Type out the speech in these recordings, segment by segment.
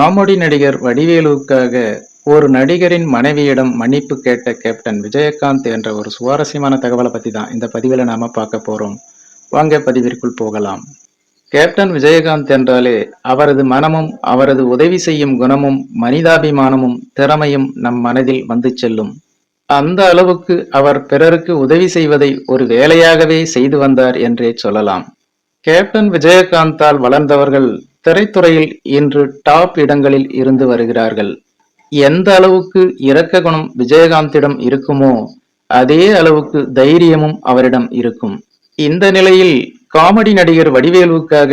Comedy நடிகர் வடிவேலுவுக்காக ஒரு நடிகரின் மனைவியிடம் மன்னிப்பு கேட்ட கேப்டன் விஜயகாந்த் என்ற ஒரு சுவாரஸ்யமான தகவலை பத்தி தான் இந்த பதிவில் நாம பார்க்க போறோம். வாங்க பதிவிற்குள் போகலாம். கேப்டன் விஜயகாந்த் என்றாலே அவரது மனமும் அவரது உதவி செய்யும் குணமும் மனிதாபிமானமும் திறமையும் நம் மனதில் வந்து செல்லும். அந்த அளவுக்கு அவர் பிறருக்கு உதவி செய்வதை ஒரு வேலையாகவே செய்து வந்தார் என்றே சொல்லலாம். கேப்டன் விஜயகாந்தால் வளர்ந்தவர்கள் திரைத்துறையில் இன்று டாப் இடங்களில் இருந்து வருகிறார்கள். எந்த அளவுக்கு இரக்க குணம் விஜயகாந்திடம் இருக்குமோ அதே அளவுக்கு தைரியமும் அவரிடம் இருக்கும். இந்த நிலையில் காமெடி நடிகர் வடிவேலுவுக்காக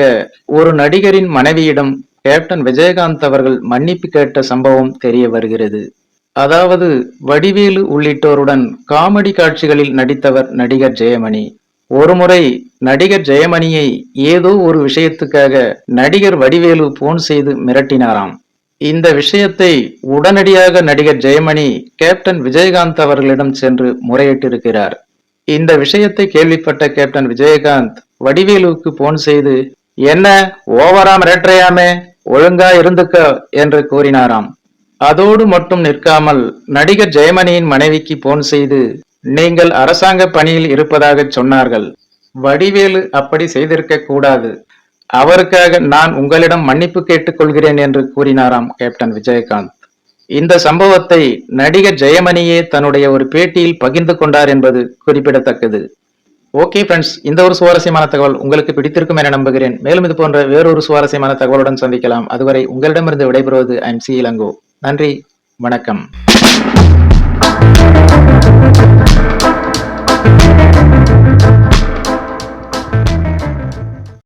ஒரு நடிகரின் மனைவியிடம் கேப்டன் விஜயகாந்த் அவர்கள் மன்னிப்பு கேட்ட சம்பவம் தெரிய வருகிறது. அதாவது வடிவேலு உள்ளிட்டோருடன் காமெடி காட்சிகளில் நடித்தவர் நடிகர் ஜெயமணி. ஒருமுறை நடிகர் ஜெயமணியை ஏதோ ஒரு விஷயத்துக்காக நடிகர் வடிவேலு போன் செய்து மிரட்டினாராம். இந்த விஷயத்தை உடனடியாக நடிகர் ஜெயமணி கேப்டன் விஜயகாந்த் அவர்களிடம் சென்று முறையிட்டிருக்கிறார். இந்த விஷயத்தை கேள்விப்பட்ட கேப்டன் விஜயகாந்த் வடிவேலுவுக்கு போன் செய்து, என்ன ஓவரா மிரட்டுறையாமே, ஒழுங்கா இருந்துக்க என்று கூறினாராம். அதோடு மட்டும் நிற்காமல் நடிகர் ஜெயமணியின் மனைவிக்கு போன் செய்து, நீங்கள் அரசாங்க பணியில் இருப்பதாக சொன்னார்கள். வடிவேலு அப்படி செய்திருக்க கூடாது. அவருக்காக நான் உங்களிடம் மன்னிப்பு கேட்டுக் கொள்கிறேன் என்று கூறினாராம் கேப்டன் விஜயகாந்த். இந்த சம்பவத்தை நடிகர் ஜெயமணியே தன்னுடைய ஒரு பேட்டியில் பகிர்ந்து கொண்டார் என்பது குறிப்பிடத்தக்கது. ஓகே ஃப்ரெண்ட்ஸ், இந்த ஒரு சுவாரஸ்யமான தகவல் உங்களுக்கு பிடித்திருக்கும் என நம்புகிறேன். மேலும் இது போன்ற வேறொரு சுவாரஸ்யமான தகவலுடன் சந்திக்கலாம். அதுவரை உங்களிடமிருந்து விடைபெறுவது ஐம் சி இளங்கோ. நன்றி, வணக்கம்.